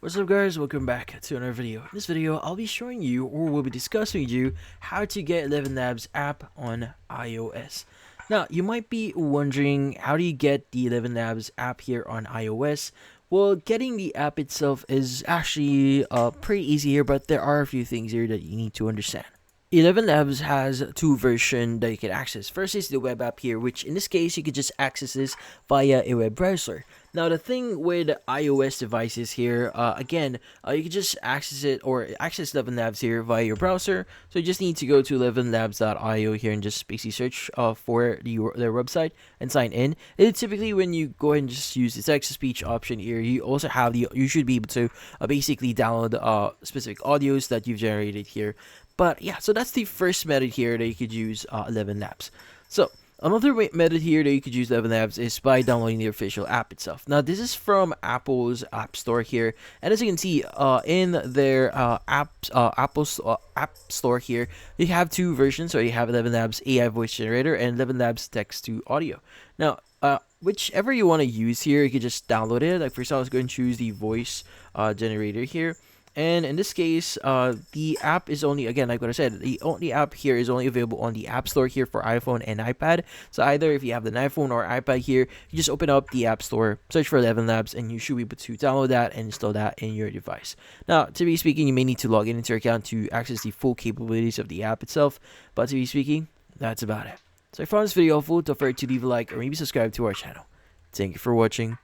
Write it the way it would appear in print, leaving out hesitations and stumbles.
What's up guys, welcome back to another video. In this video, I'll be showing you, or we'll be discussing with you, how to get 11 Labs app on iOS. Now, you might be wondering, how do you get the 11 Labs app here on iOS? Well, getting the app itself is actually pretty easy here, but there are a few things here that you need to understand. 11 Labs has two versions that you can access. First is the web app here, which in this case you can just access this via a web browser. Now the thing with iOS devices here, you can just access it or access 11 Labs here via your browser. So you just need to go to 11labs.io here and just basically search for their website and sign in. And typically when you go ahead and just use the text to speech option here, you also have you should be able to basically download specific audios that you've generated here. But yeah, so that's the first method here that you could use 11 Labs. So another method here that you could use 11 Labs is by downloading the official app itself. Now this is from Apple's App Store here, and as you can see, in their Apple's App Store here, you have two versions. So you have 11 Labs AI voice generator and 11 Labs text to audio. Now whichever you want to use here, you can just download it. Like for example, let's go and choose the voice generator here. And in this case, the app is only, again, like what I said, the only app here is only available on the App Store here for iPhone and iPad. So either if you have an iPhone or iPad here, you just open up the App Store, search for 11 Labs, and you should be able to download that and install that in your device. Now, to be speaking, you may need to log in into your account to access the full capabilities of the app itself. But to be speaking, that's about it. So if you found this video helpful, don't forget to leave a like or maybe subscribe to our channel. Thank you for watching.